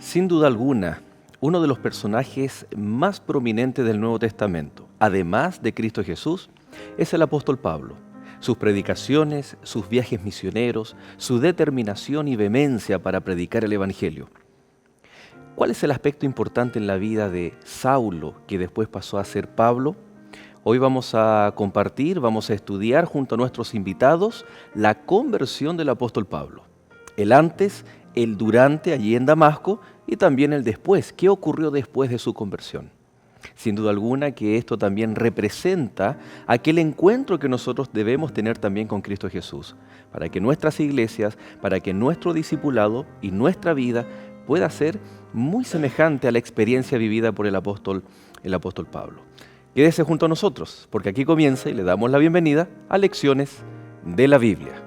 Sin duda alguna, uno de los personajes más prominentes del Nuevo Testamento, además de Cristo Jesús, es el apóstol Pablo. Sus predicaciones, sus viajes misioneros, su determinación y vehemencia para predicar el Evangelio. ¿Cuál es el aspecto importante en la vida de Saulo, que después pasó a ser Pablo? Hoy vamos a compartir, vamos a estudiar junto a nuestros invitados la conversión del apóstol Pablo. El antes, el durante allí en Damasco y también el después. ¿Qué ocurrió después de su conversión? Sin duda alguna que esto también representa aquel encuentro que nosotros debemos tener también con Cristo Jesús, para que nuestras iglesias, para que nuestro discipulado y nuestra vida pueda ser muy semejante a la experiencia vivida por el apóstol Pablo. Quédese junto a nosotros, porque aquí comienza y le damos la bienvenida a Lecciones de la Biblia.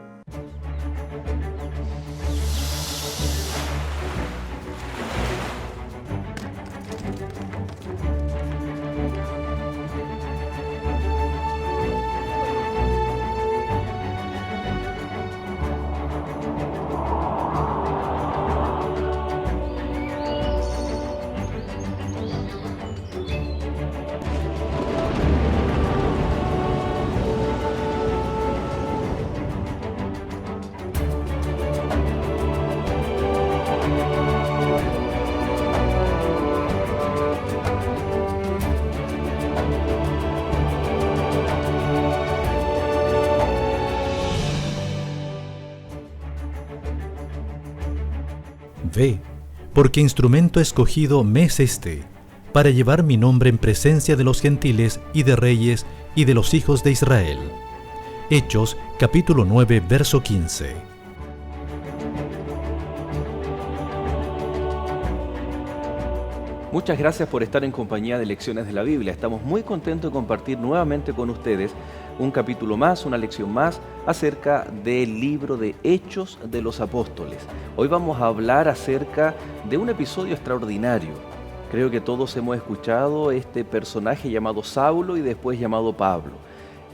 Ve, porque instrumento escogido me es este, para llevar mi nombre en presencia de los gentiles y de reyes y de los hijos de Israel. Hechos, capítulo 9, verso 15. Muchas gracias por estar en compañía de Lecciones de la Biblia. Estamos muy contentos de compartir nuevamente con ustedes un capítulo más, una lección más acerca del libro de Hechos de los Apóstoles. Hoy vamos a hablar acerca de un episodio extraordinario. Creo que todos hemos escuchado este personaje llamado Saulo y después llamado Pablo,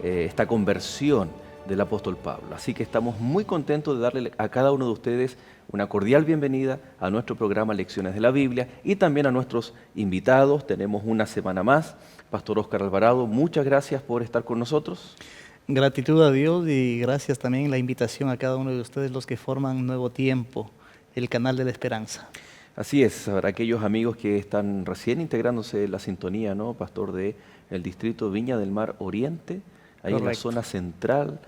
esta conversión del apóstol Pablo. Así que estamos muy contentos de darle a cada uno de ustedes una cordial bienvenida a nuestro programa Lecciones de la Biblia y también a nuestros invitados. Tenemos una semana más. Pastor Óscar Alvarado, muchas gracias por estar con nosotros. Gratitud a Dios y gracias también la invitación a cada uno de ustedes, los que forman Nuevo Tiempo, el canal de la esperanza. Así es, para aquellos amigos que están recién integrándose en la sintonía, ¿no, Pastor, de el distrito Viña del Mar Oriente, ahí Correcto. En la zona central,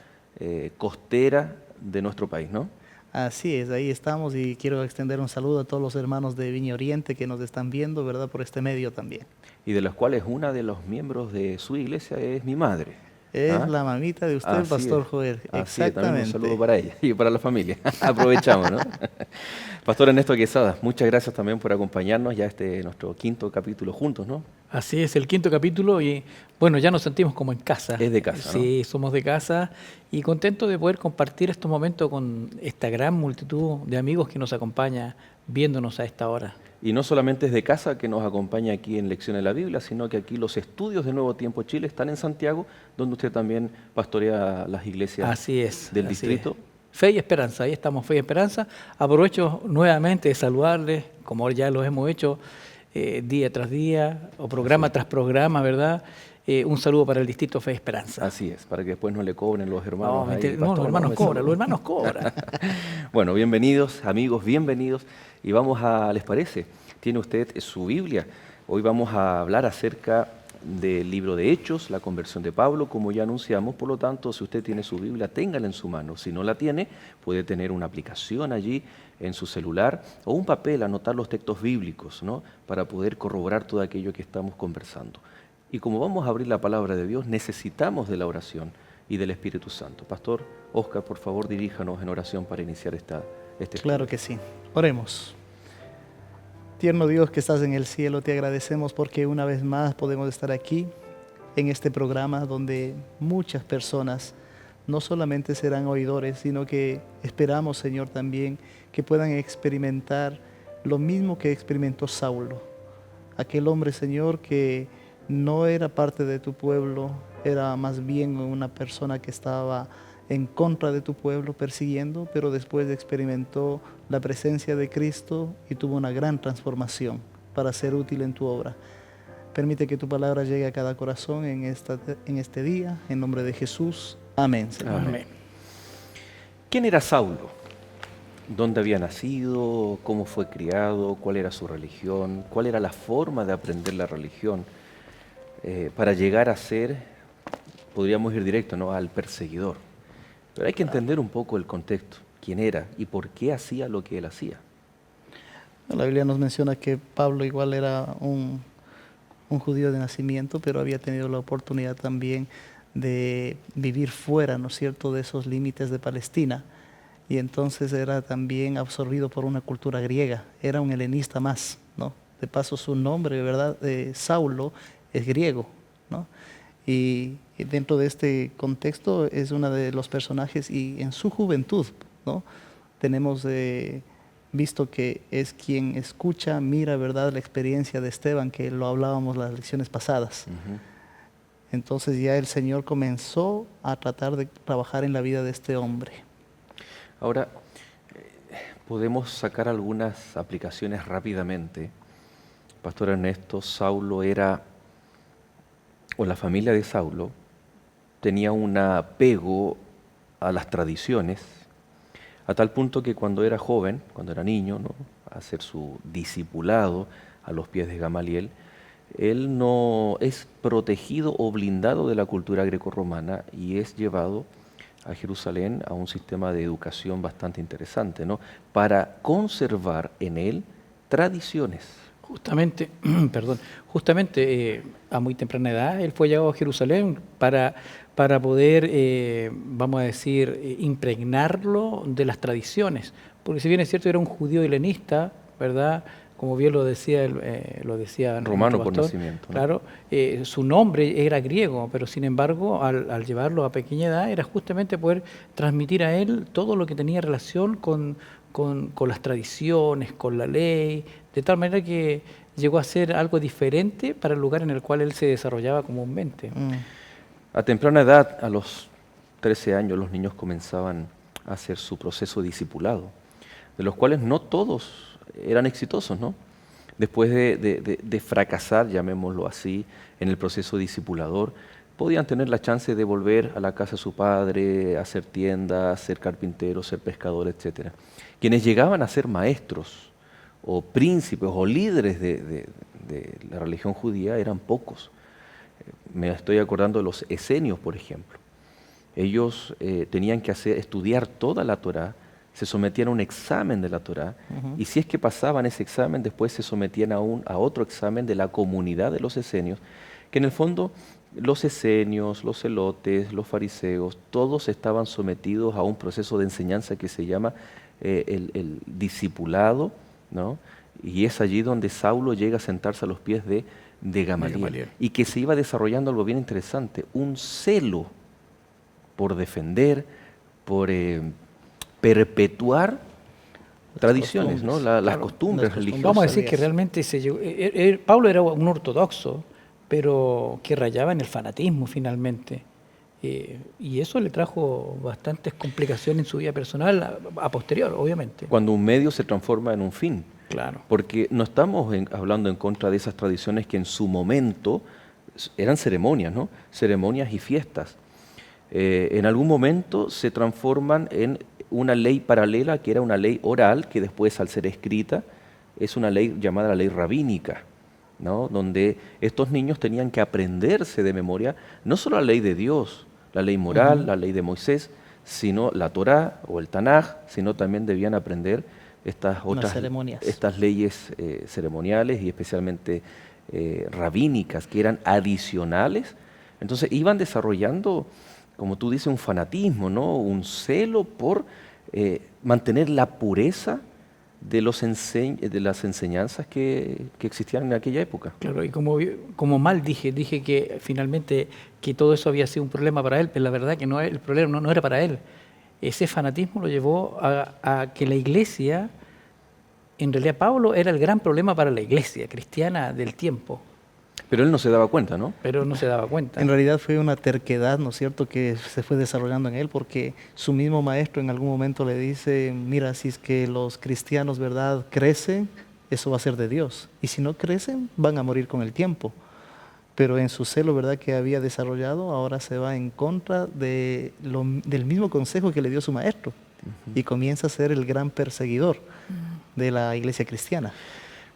costera de nuestro país, ¿no? Así es, ahí estamos y quiero extender un saludo a todos los hermanos de Viña Oriente que nos están viendo, ¿verdad?, por este medio también. Y de los cuales una de los miembros de su iglesia es mi madre. Es la mamita de usted, Así Pastor es. Joel. Así Exactamente. Es, también un saludo para ella y para la familia. Aprovechamos, ¿no? Pastor Ernesto Quesada, muchas gracias también por acompañarnos ya nuestro quinto capítulo juntos, ¿no? Así es, el quinto capítulo y bueno, ya nos sentimos como en casa. Es de casa, ¿no? Sí, somos de casa y contentos de poder compartir estos momentos con esta gran multitud de amigos que nos acompaña viéndonos a esta hora. Y no solamente es de casa que nos acompaña aquí en Lecciones de la Biblia, sino que aquí los estudios de Nuevo Tiempo Chile están en Santiago, donde usted también pastorea las iglesias del distrito. Es. Fe y Esperanza, ahí estamos, Fe y Esperanza. Aprovecho nuevamente de saludarles, como ya lo hemos hecho día tras día, o programa tras programa, ¿verdad? Un saludo para el distrito Fe y Esperanza. Así es, para que después no le cobren los hermanos. Los hermanos cobran. Bueno, bienvenidos, amigos, bienvenidos. Y vamos ¿les parece? Tiene usted su Biblia. Hoy vamos a hablar acerca del libro de Hechos, la conversión de Pablo, como ya anunciamos. Por lo tanto, si usted tiene su Biblia, téngala en su mano. Si no la tiene, puede tener una aplicación allí en su celular o un papel, anotar los textos bíblicos, ¿no?, para poder corroborar todo aquello que estamos conversando. Y como vamos a abrir la palabra de Dios, necesitamos de la oración y del Espíritu Santo. Pastor Óscar, por favor, diríjanos en oración para iniciar este Claro que sí. Oremos. Tierno Dios que estás en el cielo, te agradecemos porque una vez más podemos estar aquí en este programa donde muchas personas no solamente serán oidores, sino que esperamos, Señor, también que puedan experimentar lo mismo que experimentó Saulo. Aquel hombre, Señor, que no era parte de tu pueblo, era más bien una persona que estaba en contra de tu pueblo, persiguiendo, pero después experimentó la presencia de Cristo y tuvo una gran transformación para ser útil en tu obra. Permite que tu palabra llegue a cada corazón en este día, en nombre de Jesús. Amén, Señor. Amén. ¿Quién era Saulo? ¿Dónde había nacido? ¿Cómo fue criado? ¿Cuál era su religión? ¿Cuál era la forma de aprender la religión? Para llegar a ser, podríamos ir directo, ¿no?, al perseguidor. Pero hay que entender un poco el contexto, quién era y por qué hacía lo que él hacía. La Biblia nos menciona que Pablo igual era un judío de nacimiento, pero había tenido la oportunidad también de vivir fuera, ¿no es cierto?, de esos límites de Palestina. Y entonces era también absorbido por una cultura griega, era un helenista más, ¿no? De paso su nombre, ¿verdad?, Saulo, es griego, ¿no? Y dentro de este contexto es uno de los personajes, y en su juventud, ¿no?, tenemos visto que es quien escucha, mira, ¿verdad?, la experiencia de Esteban, que lo hablábamos las lecciones pasadas. Entonces ya el Señor comenzó a tratar de trabajar en la vida de este hombre. Ahora, podemos sacar algunas aplicaciones rápidamente. Pastor Ernesto, Saulo era, o la familia de Saulo, tenía un apego a las tradiciones, a tal punto que cuando era joven, cuando era niño, ¿no?, a hacer su discipulado a los pies de Gamaliel, él no es protegido o blindado de la cultura grecorromana y es llevado a Jerusalén a un sistema de educación bastante interesante, ¿no?, para conservar en él tradiciones. Justamente, a muy temprana edad él fue llevado a Jerusalén para poder, vamos a decir, impregnarlo de las tradiciones. Porque si bien es cierto, era un judío helenista, ¿verdad?, como bien lo decía Romano por pastor, nacimiento, ¿no? Claro, su nombre era griego, pero sin embargo, al llevarlo a pequeña edad, era justamente poder transmitir a él todo lo que tenía relación con las tradiciones, con la ley, de tal manera que llegó a ser algo diferente para el lugar en el cual él se desarrollaba comúnmente. A temprana edad, a los 13 años, los niños comenzaban a hacer su proceso discipulado, de los cuales no todos eran exitosos, ¿no? Después de fracasar, llamémoslo así, en el proceso discipulador, podían tener la chance de volver a la casa de su padre, hacer tiendas, ser carpinteros, ser pescadores, etc. Quienes llegaban a ser maestros o príncipes o líderes de la religión judía eran pocos. Me estoy acordando de los esenios, por ejemplo. Ellos tenían que estudiar toda la Torá, se sometían a un examen de la Torá, y si es que pasaban ese examen, después se sometían a otro examen de la comunidad de los esenios, que en el fondo los esenios, los celotes, los fariseos, todos estaban sometidos a un proceso de enseñanza que se llama el discipulado, ¿no? Y es allí donde Saulo llega a sentarse a los pies de Gamaliel, y que se iba desarrollando algo bien interesante, un celo por defender, por perpetuar tradiciones, ¿no?, las costumbres religiosas. Vamos a decir que realmente Pablo era un ortodoxo, pero que rayaba en el fanatismo finalmente. Y eso le trajo bastantes complicaciones en su vida personal a posterior, obviamente. Cuando un medio se transforma en un fin. Claro. Porque no estamos hablando en contra de esas tradiciones que en su momento eran ceremonias, ¿no?, ceremonias y fiestas. En algún momento se transforman en una ley paralela, que era una ley oral, que después, al ser escrita, es una ley llamada la ley rabínica, ¿no?, donde estos niños tenían que aprenderse de memoria no solo la ley de Dios, la ley moral, la ley de Moisés, sino la Torá o el Tanaj, sino también debían aprender estas leyes ceremoniales y especialmente rabínicas, que eran adicionales. Entonces iban desarrollando, como tú dices, un fanatismo, ¿no?, un celo por mantener la pureza de las enseñanzas que existían en aquella época. Claro, y como mal dije que finalmente que todo eso había sido un problema para él, pero la verdad que el problema no era para él. Ese fanatismo lo llevó a que la iglesia, en realidad Pablo era el gran problema para la iglesia cristiana del tiempo. Pero él no se daba cuenta, ¿no? pero no se daba cuenta. En realidad fue una terquedad, ¿no es cierto?, que se fue desarrollando en él, porque su mismo maestro en algún momento le dice, mira, si es que los cristianos, ¿verdad?, crecen, eso va a ser de Dios. Y si no crecen, van a morir con el tiempo. Pero en su celo, ¿verdad?, que había desarrollado, ahora se va en contra del mismo consejo que le dio su maestro. Y comienza a ser el gran perseguidor de la iglesia cristiana.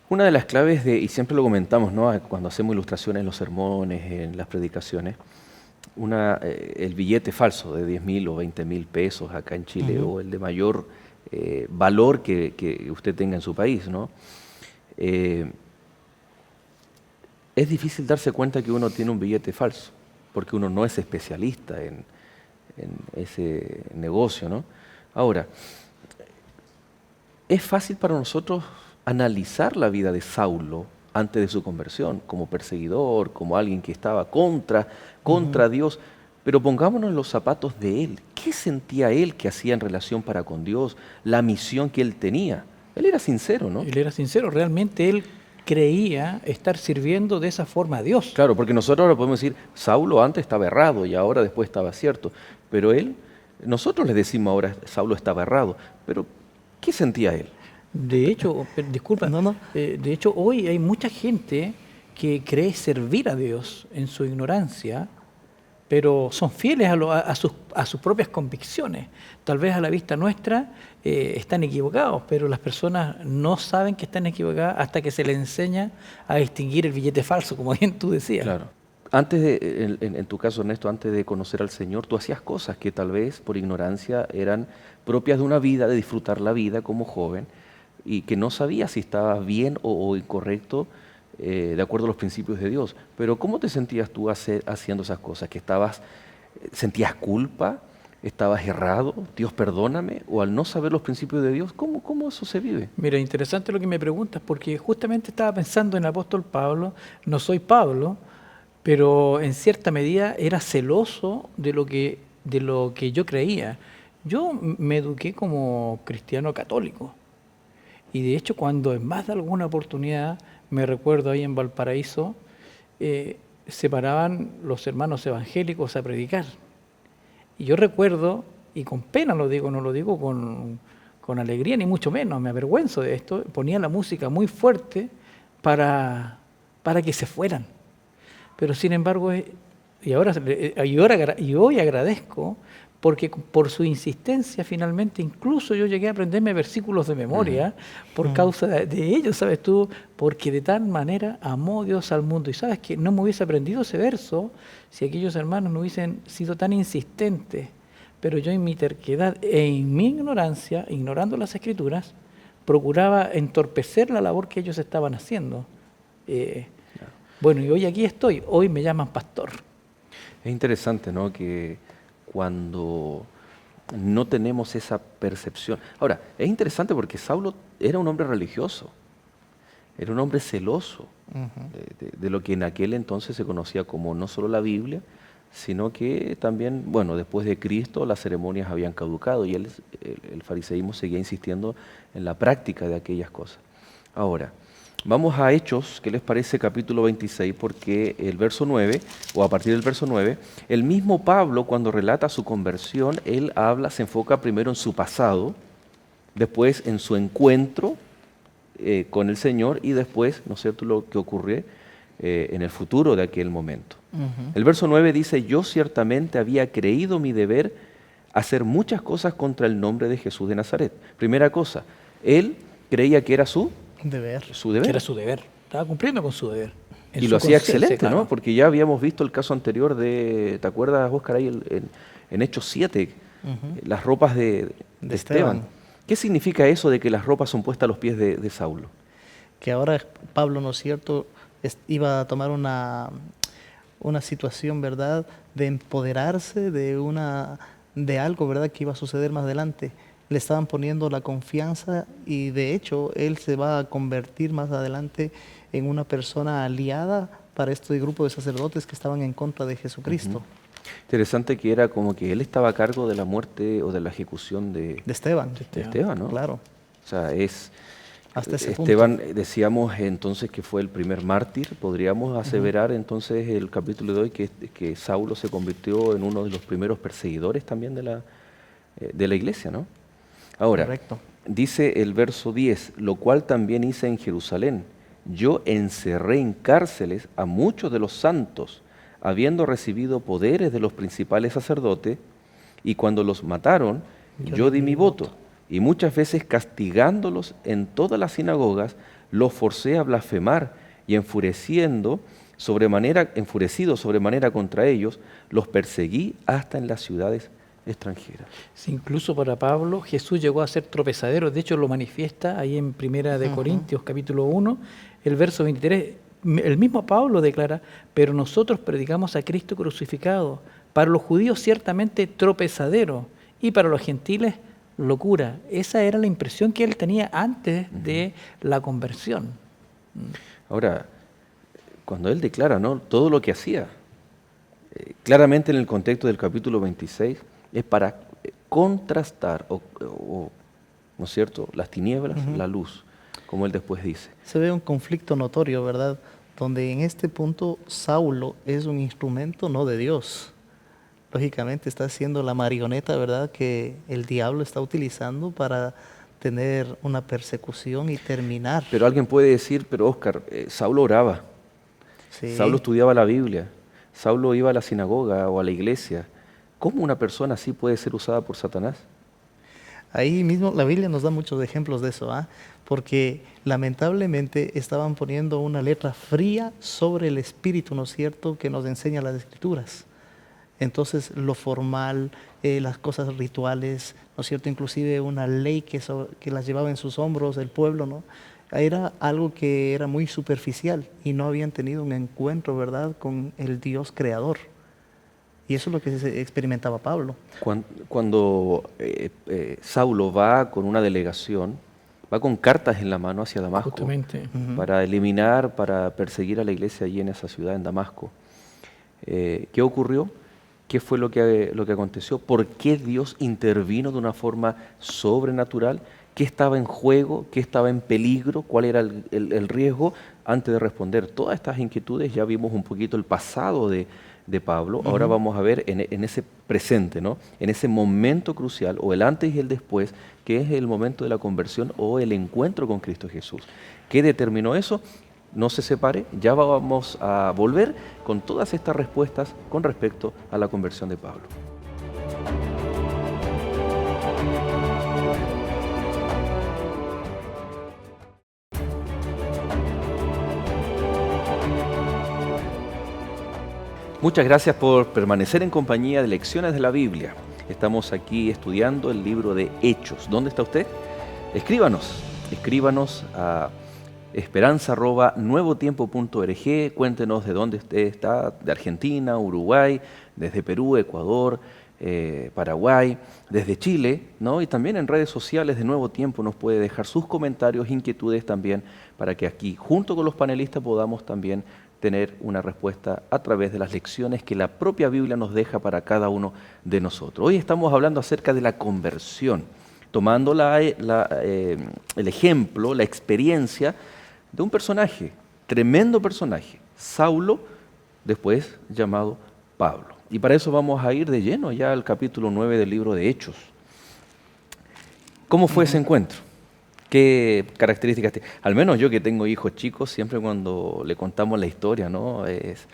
Una de las claves y siempre lo comentamos, ¿no?, cuando hacemos ilustraciones en los sermones, en las predicaciones, el billete falso de 10.000 o 20.000 pesos acá en Chile, o el de mayor valor que usted tenga en su país, ¿no? Es difícil darse cuenta que uno tiene un billete falso, porque uno no es especialista en ese negocio, ¿no? Ahora, es fácil para nosotros analizar la vida de Saulo antes de su conversión, como perseguidor, como alguien que estaba contra Dios, pero pongámonos en los zapatos de él. ¿Qué sentía él que hacía en relación para con Dios? La misión que él tenía. Él era sincero, ¿no? Él era sincero, realmente él creía estar sirviendo de esa forma a Dios. Claro, porque nosotros ahora podemos decir, Saulo antes estaba errado y ahora después estaba cierto, pero nosotros le decimos ahora, Saulo estaba errado, pero ¿qué sentía él? De hecho, disculpa, de hecho hoy hay mucha gente que cree servir a Dios en su ignorancia, pero son fieles a sus propias convicciones. Tal vez a la vista nuestra están equivocados, pero las personas no saben que están equivocadas hasta que se les enseña a distinguir el billete falso, como bien tú decías. Claro. En tu caso, Ernesto, antes de conocer al Señor, tú hacías cosas que tal vez por ignorancia eran propias de una vida, de disfrutar la vida como joven, y que no sabías si estabas bien o incorrecto de acuerdo a los principios de Dios. Pero ¿cómo te sentías tú haciendo esas cosas? ¿Que sentías culpa? ¿Estabas errado? ¿Dios perdóname? ¿O al no saber los principios de Dios? ¿Cómo eso se vive? Mira, interesante lo que me preguntas, porque justamente estaba pensando en el apóstol Pablo. No soy Pablo, pero en cierta medida era celoso de lo que yo creía. Yo me eduqué como cristiano católico. Y de hecho, cuando en más de alguna oportunidad, me recuerdo ahí en Valparaíso, se paraban los hermanos evangélicos a predicar. Y yo recuerdo, y con pena lo digo, no lo digo con alegría ni mucho menos, me avergüenzo de esto, ponía la música muy fuerte para que se fueran. Pero sin embargo, y hoy agradezco, porque por su insistencia finalmente incluso yo llegué a aprenderme versículos de memoria por causa de ellos, ¿sabes tú? Porque de tal manera amó Dios al mundo. Y sabes que no me hubiese aprendido ese verso si aquellos hermanos no hubiesen sido tan insistentes. Pero yo en mi terquedad e en mi ignorancia, ignorando las Escrituras, procuraba entorpecer la labor que ellos estaban haciendo. Bueno, y hoy aquí estoy, hoy me llaman pastor. Es interesante, ¿no?, que cuando no tenemos esa percepción. Ahora, es interesante porque Saulo era un hombre religioso, era un hombre celoso de lo que en aquel entonces se conocía como no solo la Biblia, sino que también, bueno, después de Cristo las ceremonias habían caducado y el fariseísmo seguía insistiendo en la práctica de aquellas cosas. Ahora, vamos a Hechos, ¿qué les parece? Capítulo 26, porque el verso 9, o a partir del verso 9, el mismo Pablo, cuando relata su conversión, él se enfoca primero en su pasado, después en su encuentro con el Señor y después, ¿no es cierto?, lo que ocurre en el futuro de aquel momento. El verso 9 dice, yo ciertamente había creído mi deber hacer muchas cosas contra el nombre de Jesús de Nazaret. Primera cosa, él creía que era su deber. Que era su deber. Estaba cumpliendo con su deber. Y lo hacía excelente, ¿no? Porque ya habíamos visto el caso anterior ¿te acuerdas, Óscar, ahí en Hechos 7, las ropas de Esteban? ¿Qué significa eso de que las ropas son puestas a los pies de Saulo? Que ahora Pablo, ¿no es cierto?, iba a tomar una situación, ¿verdad?, de empoderarse de algo, ¿verdad?, que iba a suceder más adelante. Le estaban poniendo la confianza y de hecho él se va a convertir más adelante en una persona aliada para este grupo de sacerdotes que estaban en contra de Jesucristo. Interesante que era como que él estaba a cargo de la muerte o de la ejecución de Esteban. De Esteban, ¿no? Claro. O sea, hasta ese punto. Esteban, decíamos entonces que fue el primer mártir. ¿Podríamos aseverar entonces el capítulo de hoy que Saulo se convirtió en uno de los primeros perseguidores también de la iglesia, ¿no? Ahora, Correcto. dice el verso 10, lo cual también hice en Jerusalén. Yo encerré en cárceles a muchos de los santos, habiendo recibido poderes de los principales sacerdotes, y cuando los mataron, yo di mi voto. Y muchas veces castigándolos en todas las sinagogas, los forcé a blasfemar, y enfurecido sobremanera contra ellos, los perseguí hasta en las ciudades extranjeras. Sí, incluso para Pablo, Jesús llegó a ser tropezadero. De hecho, lo manifiesta ahí en Primera de Corintios, capítulo 1, el verso 23. El mismo Pablo declara, pero nosotros predicamos a Cristo crucificado, para los judíos ciertamente tropezadero, y para los gentiles locura. Esa era la impresión que él tenía antes de la conversión. Ahora, cuando él declara, ¿no?, todo lo que hacía, claramente en el contexto del capítulo 26, es para contrastar, ¿no es cierto?, las tinieblas, la luz, como él después dice. Se ve un conflicto notorio, ¿verdad? Donde en este punto Saulo es un instrumento no de Dios. Lógicamente está siendo la marioneta, ¿verdad?, que el diablo está utilizando para tener una persecución y terminar. Pero alguien puede decir, pero Óscar, Saulo oraba, Sí. Saulo estudiaba la Biblia, Saulo iba a la sinagoga o a la iglesia. ¿Cómo una persona así puede ser usada por Satanás? Ahí mismo la Biblia nos da muchos ejemplos de eso, porque lamentablemente estaban poniendo una letra fría sobre el espíritu, ¿no es cierto?, que nos enseña las Escrituras. Entonces lo formal, las cosas rituales, ¿no es cierto?, inclusive una ley que las llevaba en sus hombros el pueblo, ¿no?, era algo que era muy superficial y no habían tenido un encuentro, ¿verdad?, con el Dios creador. Y eso es lo que se experimentaba Pablo. Cuando Saulo va con una delegación, va con cartas en la mano hacia Damasco, Justamente. para eliminar, para perseguir a la iglesia allí en esa ciudad, en Damasco. ¿Qué ocurrió? ¿Qué fue lo que aconteció? ¿Por qué Dios intervino de una forma sobrenatural? ¿Qué estaba en juego? ¿Qué estaba en peligro? ¿Cuál era el riesgo? Antes de responder todas estas inquietudes, ya vimos un poquito el pasado de Pablo. Ahora vamos a ver en ese presente, ¿no?, en ese momento crucial, o el antes y el después, que es el momento de la conversión o el encuentro con Cristo Jesús. ¿Qué determinó eso? No se separe, ya vamos a volver con todas estas respuestas con respecto a la conversión de Pablo. Muchas gracias por permanecer en compañía de Lecciones de la Biblia. Estamos aquí estudiando el libro de Hechos. ¿Dónde está usted? Escríbanos a esperanza@nuevotiempo.org. Cuéntenos de dónde usted está, de Argentina, Uruguay, desde Perú, Ecuador, Paraguay, desde Chile, ¿no? Y también en redes sociales de Nuevo Tiempo nos puede dejar sus comentarios, inquietudes también, para que aquí, junto con los panelistas, podamos también tener una respuesta a través de las lecciones que la propia Biblia nos deja para cada uno de nosotros. Hoy estamos hablando acerca de la conversión, tomando el ejemplo, la experiencia de un personaje, tremendo personaje, Saulo, después llamado Pablo. Y para eso vamos a ir de lleno ya al capítulo 9 del libro de Hechos. ¿Cómo fue ese encuentro? ¿Qué características tiene? Al menos yo, que tengo hijos chicos, siempre cuando le contamos la historia, ¿no?, es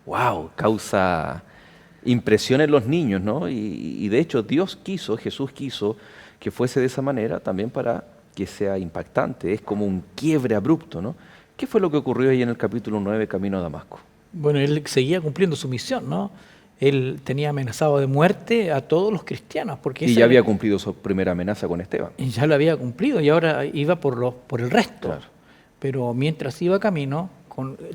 wow, causa impresión en los niños, ¿no? Y de hecho Jesús quiso que fuese de esa manera también para que sea impactante. Es como un quiebre abrupto, ¿no? ¿Qué fue lo que ocurrió ahí en el capítulo 9, camino a Damasco? Bueno, él seguía cumpliendo su misión, ¿no? Él tenía amenazado de muerte a todos los cristianos. Porque y ya había cumplido su primera amenaza con Esteban. Y ya lo había cumplido y ahora iba por el resto. Claro. Pero mientras iba camino,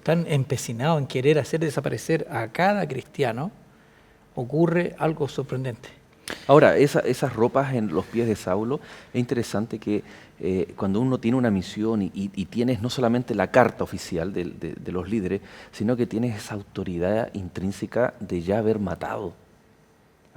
tan empecinado en querer hacer desaparecer a cada cristiano, ocurre algo sorprendente. Ahora, esas ropas en los pies de Saulo, es interesante que cuando uno tiene una misión y tienes no solamente la carta oficial de los líderes, sino que tienes esa autoridad intrínseca de ya haber matado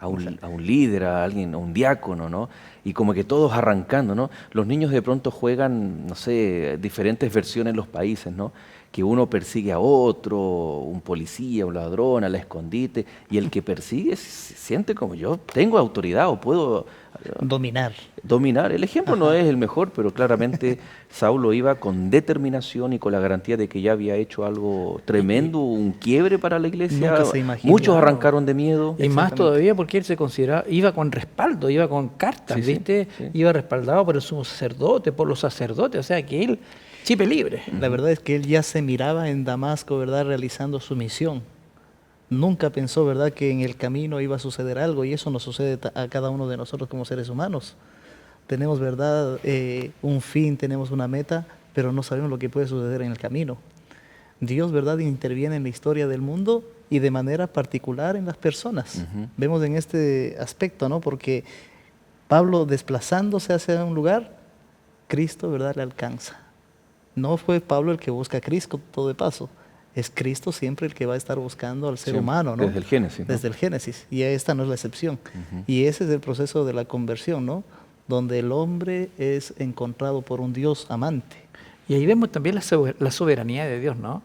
a un líder, a alguien, a un diácono, ¿no? Y como que todos arrancando, ¿no? Los niños de pronto juegan, no sé, diferentes versiones en los países, ¿no? Que uno persigue a otro, un policía, un ladrón, al escondite, y el que persigue se siente como yo tengo autoridad o puedo Dominar. dominar. El ejemplo no es el mejor, pero claramente Saulo iba con determinación y con la garantía de que ya había hecho algo tremendo, un quiebre para la iglesia. Nunca se imaginó. Muchos arrancaron de miedo. Y más Exactamente. todavía porque él se consideraba, iba con respaldo, iba con cartas, Sí, sí, ¿viste? sí. Iba respaldado por el sumo sacerdote, por los sacerdotes, o sea que él, chipe libre. La verdad es que él ya se miraba en Damasco, ¿verdad? Realizando su misión. Nunca pensó, ¿verdad?, que en el camino iba a suceder algo, y eso nos sucede a cada uno de nosotros como seres humanos. Tenemos, ¿verdad?, un fin, tenemos una meta, pero no sabemos lo que puede suceder en el camino. Dios, ¿verdad?, interviene en la historia del mundo y de manera particular en las personas. Vemos en este aspecto, ¿no? Porque Pablo, desplazándose hacia un lugar, Cristo, ¿verdad?, le alcanza. No fue Pablo el que busca a Cristo, todo de paso. Es Cristo siempre el que va a estar buscando al ser Sí, humano, ¿no? desde el Génesis, ¿no? Desde el Génesis. Y esta no es la excepción. Y ese es el proceso de la conversión, ¿no? Donde el hombre es encontrado por un Dios amante. Y ahí vemos también la soberanía de Dios, ¿no?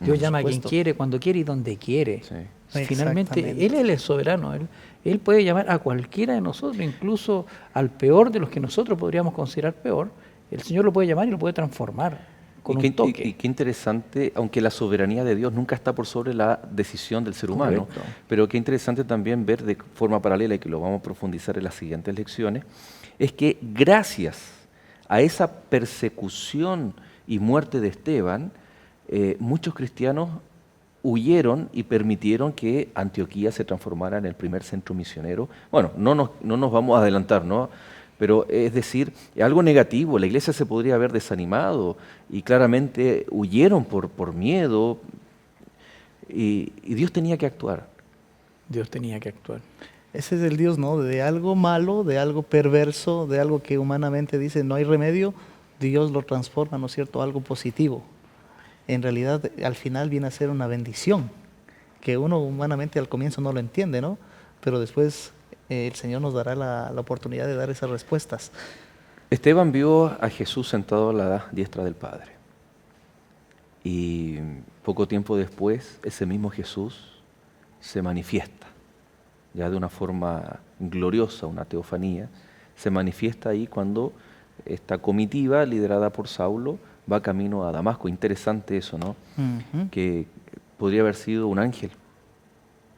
Dios Por llama a quien supuesto. quiere, cuando quiere y donde quiere. Sí. Finalmente, Exactamente. Él es el soberano. Él puede llamar a cualquiera de nosotros, incluso al peor de los que nosotros podríamos considerar peor. El Señor lo puede llamar y lo puede transformar con un toque. Y qué interesante, aunque la soberanía de Dios nunca está por sobre la decisión del ser humano, Correcto. pero qué interesante también ver de forma paralela, y que lo vamos a profundizar en las siguientes lecciones, es que gracias a esa persecución y muerte de Esteban, muchos cristianos huyeron y permitieron que Antioquía se transformara en el primer centro misionero. Bueno, no nos vamos a adelantar, ¿no? Pero es decir, algo negativo, la iglesia se podría haber desanimado y claramente huyeron por miedo y Dios tenía que actuar. Dios tenía que actuar. Ese es el Dios, ¿no? De algo malo, de algo perverso, de algo que humanamente dice no hay remedio, Dios lo transforma, ¿no es cierto?, algo positivo. En realidad, al final viene a ser una bendición, que uno humanamente al comienzo no lo entiende, ¿no? Pero después el Señor nos dará la oportunidad de dar esas respuestas. Esteban vio a Jesús sentado a la diestra del Padre. Y poco tiempo después, ese mismo Jesús se manifiesta, ya de una forma gloriosa, una teofanía, se manifiesta ahí cuando esta comitiva, liderada por Saulo, va camino a Damasco. Interesante eso, ¿no? Ujú. Que podría haber sido un ángel,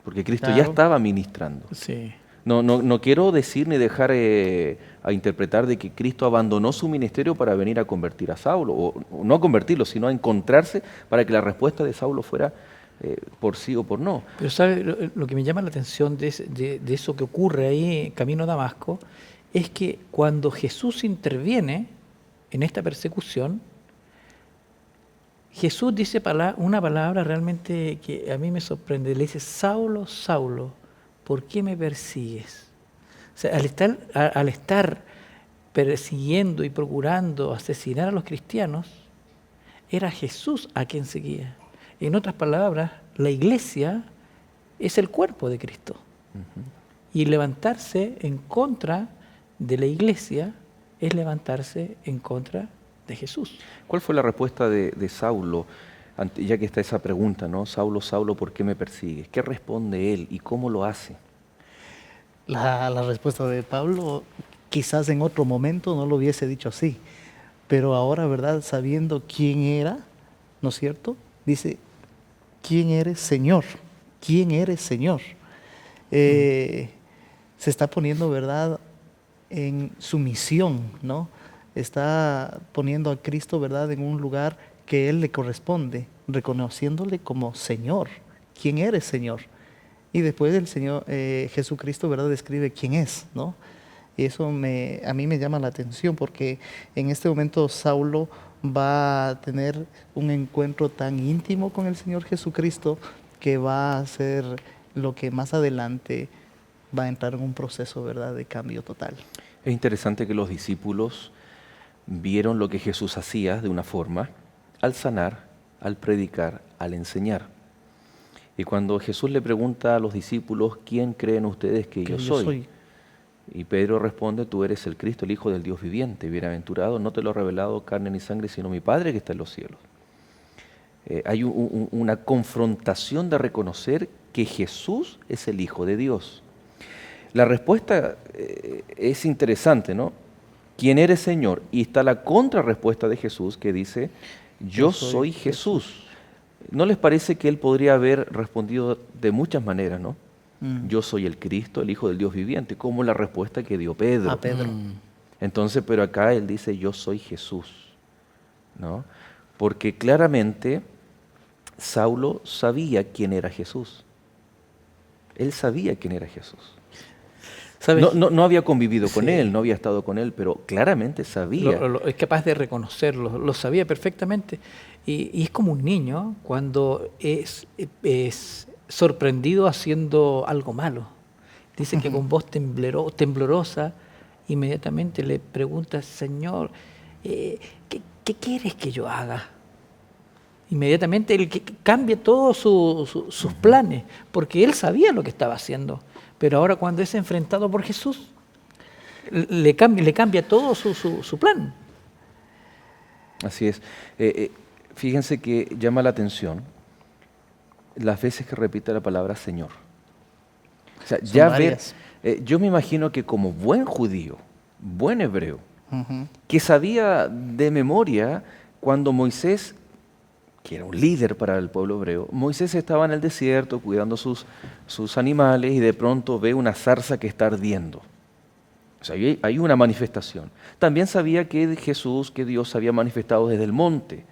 porque Cristo ya Claro. estaba ministrando. Sí. No quiero decir ni dejar a interpretar de que Cristo abandonó su ministerio para venir a convertir a Saulo, o no a convertirlo, sino a encontrarse para que la respuesta de Saulo fuera por sí o por no. Pero ¿sabe? Lo que me llama la atención de eso que ocurre ahí camino a Damasco es que cuando Jesús interviene en esta persecución, Jesús dice una palabra realmente que a mí me sorprende. Le dice, Saulo, Saulo, ¿por qué me persigues? O sea, al estar persiguiendo y procurando asesinar a los cristianos, era Jesús a quien seguía. En otras palabras, la iglesia es el cuerpo de Cristo. Y levantarse en contra de la iglesia es levantarse en contra de Jesús. ¿Cuál fue la respuesta de Saulo, ya que está esa pregunta, ¿no? Saulo, Saulo, ¿por qué me persigues? ¿Qué responde él y cómo lo hace? La respuesta de Pablo, quizás en otro momento no lo hubiese dicho así, pero ahora, ¿verdad?, sabiendo quién era, ¿no es cierto?, dice, ¿quién eres, Señor? ¿Quién eres, Señor? Se está poniendo, ¿verdad?, en su misión, ¿no? Está poniendo a Cristo, ¿verdad?, en un lugar que Él le corresponde, reconociéndole como Señor. ¿Quién eres, Señor? Y después el Señor Jesucristo, ¿verdad?, describe quién es, ¿no? Y eso a mí me llama la atención porque en este momento Saulo va a tener un encuentro tan íntimo con el Señor Jesucristo que va a ser lo que más adelante va a entrar en un proceso, ¿verdad?, de cambio total. Es interesante que los discípulos vieron lo que Jesús hacía de una forma al sanar, al predicar, al enseñar. Y cuando Jesús le pregunta a los discípulos, ¿quién creen ustedes que yo soy? Y Pedro responde, tú eres el Cristo, el Hijo del Dios viviente, bienaventurado, no te lo ha revelado carne ni sangre, sino mi Padre que está en los cielos. Hay una confrontación de reconocer que Jesús es el Hijo de Dios. La respuesta es interesante, ¿no? ¿Quién eres, Señor? Y está la contrarrespuesta de Jesús que dice, yo soy Jesús. ¿No les parece que él podría haber respondido de muchas maneras, no? Yo soy el Cristo, el Hijo del Dios viviente, como la respuesta que dio Pedro. A Pedro. Entonces, pero acá él dice, yo soy Jesús, ¿no? Porque claramente Saulo sabía quién era Jesús. Él sabía quién era Jesús. No había convivido con él, no había estado con él, pero claramente sabía. Es capaz de reconocerlo, lo sabía perfectamente. Y es como un niño cuando es sorprendido haciendo algo malo. Dice que con voz temblorosa, inmediatamente le pregunta, Señor, ¿qué quieres que yo haga? Inmediatamente él cambia todos sus planes, porque él sabía lo que estaba haciendo. Pero ahora cuando es enfrentado por Jesús, le cambia todo su plan. Así es. Fíjense que llama la atención las veces que repite la palabra Señor. O sea, yo me imagino que como buen judío, buen hebreo, que sabía de memoria cuando Moisés, que era un líder para el pueblo hebreo, Moisés estaba en el desierto cuidando sus animales y de pronto ve una zarza que está ardiendo. O sea, hay una manifestación. También sabía que Jesús, que Dios se había manifestado desde el monte.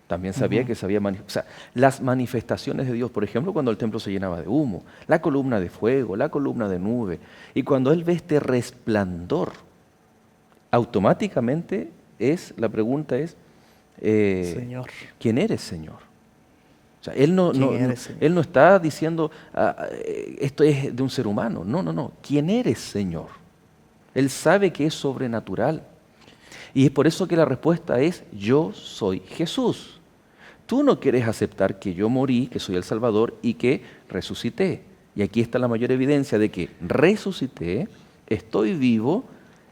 También sabía que se había manifestado. O sea, las manifestaciones de Dios, por ejemplo, cuando el templo se llenaba de humo, la columna de fuego, la columna de nube. Y cuando él ve este resplandor, automáticamente la pregunta es, Señor. ¿Quién eres, Señor? O sea, él no está diciendo, esto es de un ser humano. No. ¿Quién eres, Señor? Él sabe que es sobrenatural. Y es por eso que la respuesta es, yo soy Jesús. Tú no quieres aceptar que yo morí, que soy el Salvador y que resucité. Y aquí está la mayor evidencia de que resucité, estoy vivo,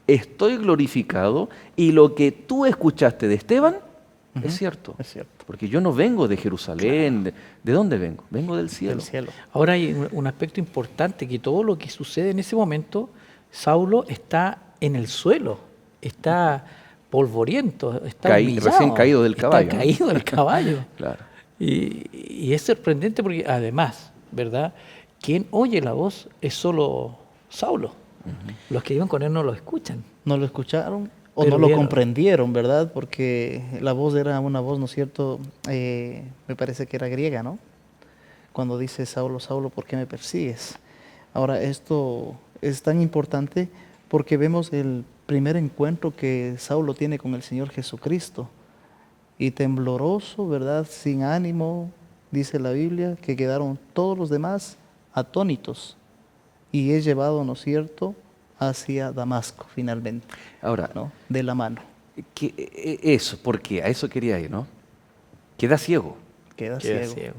estoy glorificado y lo que tú escuchaste de Esteban es cierto. Es cierto. Porque yo no vengo de Jerusalén. Claro. ¿De dónde vengo? Vengo del cielo. Del cielo. Ahora hay un aspecto importante, que todo lo que sucede en ese momento, Saulo está en el suelo, está polvoriento, está humillado, recién caído del caballo. Está caído del caballo. Claro. Y es sorprendente porque además, ¿verdad? Quien oye la voz es solo Saulo. Los que iban con él no lo escuchan. No lo escucharon o Pero no lo vieron. comprendieron, ¿verdad? Porque la voz era una voz, ¿no es cierto? Me parece que era griega, ¿no? Cuando dice, Saulo, Saulo, ¿por qué me persigues? Ahora, esto es tan importante porque vemos el primer encuentro que Saulo tiene con el Señor Jesucristo. Y tembloroso, ¿verdad? Sin ánimo, dice la Biblia, que quedaron todos los demás atónitos. Y es llevado, ¿no es cierto?, hacia Damasco, finalmente. Ahora, ¿no? De la mano. ¿Por qué? A eso quería ir, ¿no? Queda ciego. Queda ciego.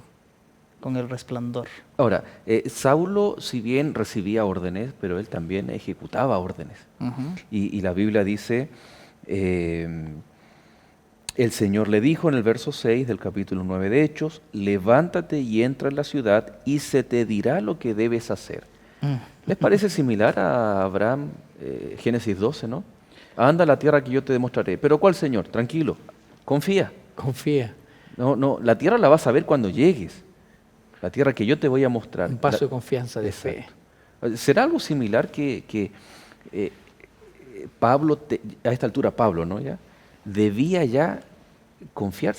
Con el resplandor. Ahora, Saulo, si bien recibía órdenes, pero él también ejecutaba órdenes. Y la Biblia dice, el Señor le dijo en el verso 6 del capítulo 9 de Hechos, levántate y entra en la ciudad y se te dirá lo que debes hacer. ¿Les parece similar a Abraham, Génesis 12, no? Anda a la tierra que yo te demostraré. ¿Pero cuál, Señor? Tranquilo, confía. Confía. No, la tierra la vas a ver cuando llegues. La tierra que yo te voy a mostrar. Un paso de confianza, de fe. ¿Será algo similar que Pablo, a esta altura Pablo, ¿no? Ya debía ya confiar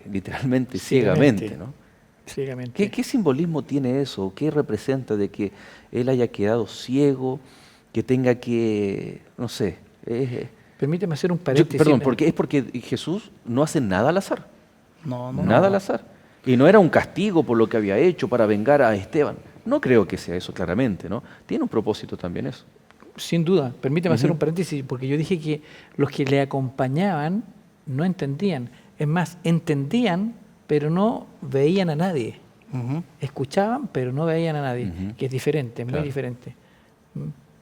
literalmente, ciegamente, ¿no? Ciegamente. ¿Qué simbolismo tiene eso? ¿Qué representa de que él haya quedado ciego, que tenga que, no sé? Permíteme hacer un paréntesis. Es porque Jesús no hace nada al azar. Nada al azar. Y no era un castigo por lo que había hecho para vengar a Esteban. No creo que sea eso claramente, ¿no? Tiene un propósito también eso. Sin duda. Permíteme hacer un paréntesis, porque yo dije que los que le acompañaban no entendían. Es más, entendían, pero no veían a nadie. Ujú. Escuchaban, pero no veían a nadie, Ujú. que es diferente, muy Claro. diferente.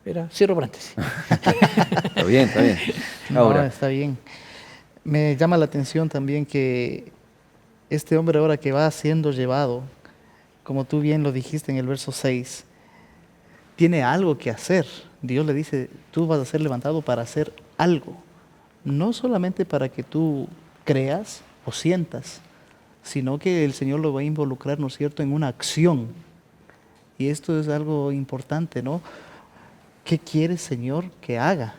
Era, cierro paréntesis. Está bien, está bien. No, Ahora, está bien. Me llama la atención también que este hombre ahora que va siendo llevado, como tú bien lo dijiste en el verso 6, tiene algo que hacer. Dios le dice, tú vas a ser levantado para hacer algo. No solamente para que tú creas o sientas, sino que el Señor lo va a involucrar, ¿no es cierto?, en una acción. Y esto es algo importante, ¿no? ¿Qué quieres, Señor, que haga?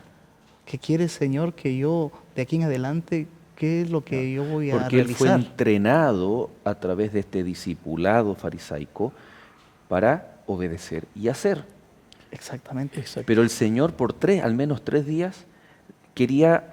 ¿Qué quieres, Señor, que yo de aquí en adelante, qué es lo que yo voy a porque él fue realizar? entrenado a través de este discipulado farisaico para obedecer y hacer. Exactamente. Exacto. Pero el Señor por al menos 3 días, quería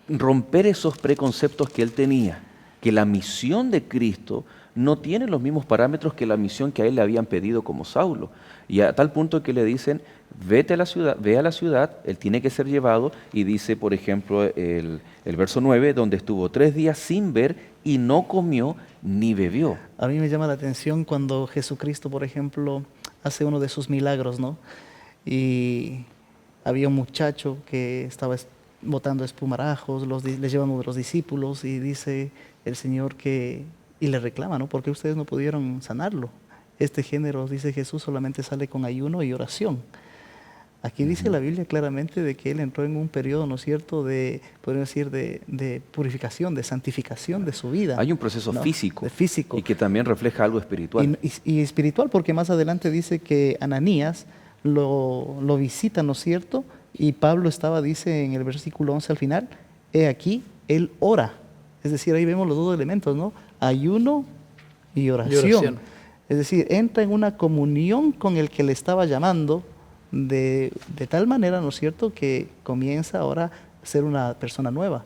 romper esos preconceptos que él tenía, que la misión de Cristo no tiene los mismos parámetros que la misión que a él le habían pedido como Saulo. Y a tal punto que le dicen, vete a la ciudad, ve a la ciudad, él tiene que ser llevado, y dice, por ejemplo, el verso 9, donde estuvo 3 días sin ver y no comió ni bebió. A mí me llama la atención cuando Jesucristo, por ejemplo, hace uno de sus milagros, ¿no? Y había un muchacho que estaba botando espumarajos, le llevan uno de los discípulos y dice el Señor que, y le reclama, ¿no? ¿Por qué ustedes no pudieron sanarlo? Este género, dice Jesús, solamente sale con ayuno y oración. Aquí dice la Biblia claramente de que él entró en un periodo, ¿no es cierto?, podríamos decir, de purificación, de santificación de su vida. Hay un proceso ¿no? físico, De físico. y que también refleja algo espiritual. Y espiritual, porque más adelante dice que Ananías lo visita, ¿no es cierto? Y Pablo dice en el versículo 11 al final, he aquí, él ora. Es decir, ahí vemos los dos elementos, ¿no? Ayuno y oración. Y oración. Es decir, entra en una comunión con el que le estaba llamando de tal manera, ¿no es cierto?, que comienza ahora a ser una persona nueva.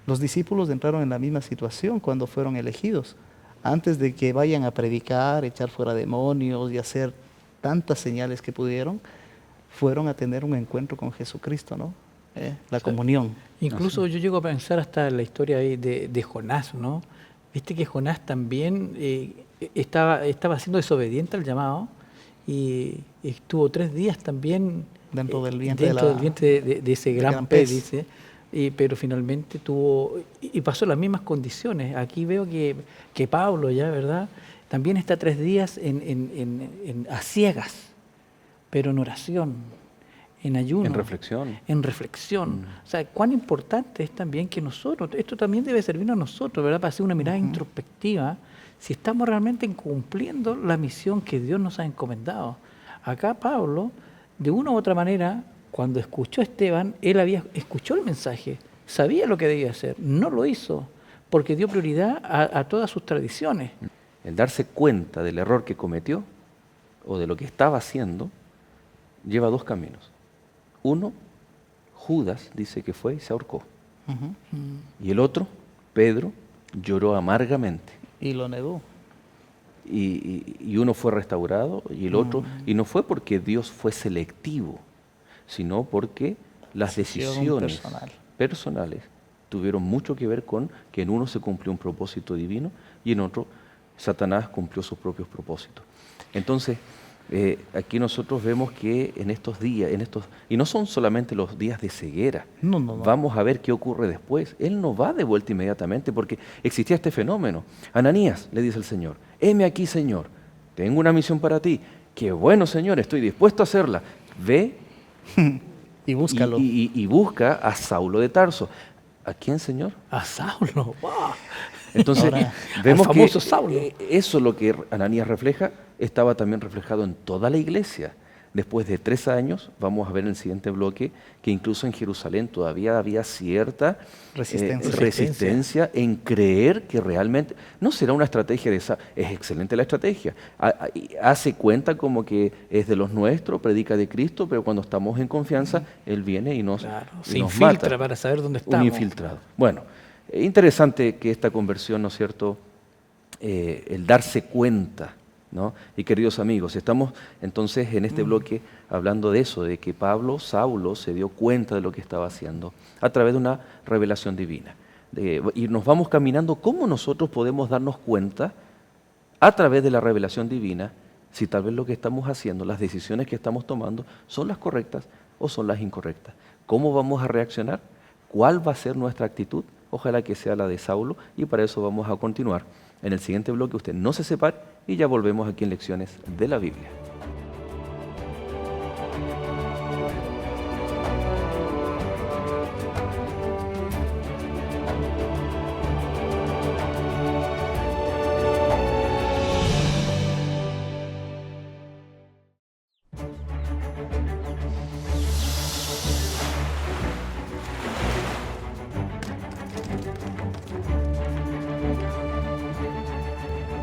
Los discípulos entraron en la misma situación cuando fueron elegidos. Antes de que vayan a predicar, echar fuera demonios y hacer tantas señales que pudieron, fueron a tener un encuentro con Jesucristo, ¿no? La comunión. Incluso yo llego a pensar hasta en la historia ahí de Jonás, ¿no? Viste que Jonás también estaba siendo desobediente al llamado y estuvo 3 días también Dentro del vientre de ese gran pez, dice, pero finalmente y pasó las mismas condiciones. Aquí veo que Pablo ya, ¿verdad?, también está 3 días a ciegas, pero en oración, en ayuno. En reflexión. En reflexión. O sea, cuán importante es también que nosotros, esto también debe servirnos a nosotros, ¿verdad?, para hacer una mirada introspectiva, si estamos realmente cumpliendo la misión que Dios nos ha encomendado. Acá Pablo, de una u otra manera, cuando escuchó a Esteban, él escuchó el mensaje, sabía lo que debía hacer, no lo hizo, porque dio prioridad a todas sus tradiciones. El darse cuenta del error que cometió o de lo que estaba haciendo lleva 2 caminos. Uno, Judas dice que fue y se ahorcó. Ujú. Y el otro, Pedro, lloró amargamente. Y lo negó. Y uno fue restaurado y el otro, y no fue porque Dios fue selectivo, sino porque las decisiones personales tuvieron mucho que ver con que en uno se cumplió un propósito divino y en otro Satanás cumplió sus propios propósitos. Entonces, aquí nosotros vemos que en estos días, y no son solamente los días de ceguera, No. vamos a ver qué ocurre después. Él no va de vuelta inmediatamente porque existía este fenómeno. Ananías, le dice el Señor, heme aquí, Señor, tengo una misión para ti. Qué bueno, Señor, estoy dispuesto a hacerla. Ve Y búscalo. y busca a Saulo de Tarso. ¿A quién, Señor? A Saulo, wow. Entonces, Ahora, vemos al que famoso Saulo. eso lo que Ananías refleja, estaba también reflejado en toda la iglesia. Después de 3 años, vamos a ver en el siguiente bloque, que incluso en Jerusalén todavía había cierta resistencia en creer que realmente, no será una estrategia de esa, es excelente la estrategia, hace cuenta como que es de los nuestros, predica de Cristo, pero cuando estamos en confianza, Él viene y nos, Claro, y se nos infiltra mata. para saber dónde estamos. Un infiltrado. Bueno, interesante que esta conversión, ¿no es cierto?, el darse cuenta, ¿no? Y queridos amigos, estamos entonces en este bloque hablando de eso, de que Saulo se dio cuenta de lo que estaba haciendo a través de una revelación divina. Y nos vamos caminando, ¿cómo nosotros podemos darnos cuenta a través de la revelación divina, si tal vez lo que estamos haciendo, las decisiones que estamos tomando, son las correctas o son las incorrectas. ¿Cómo vamos a reaccionar? ¿Cuál va a ser nuestra actitud? Ojalá que sea la de Saulo, y para eso vamos a continuar en el siguiente bloque. Usted no se separe y ya volvemos aquí en Lecciones de la Biblia.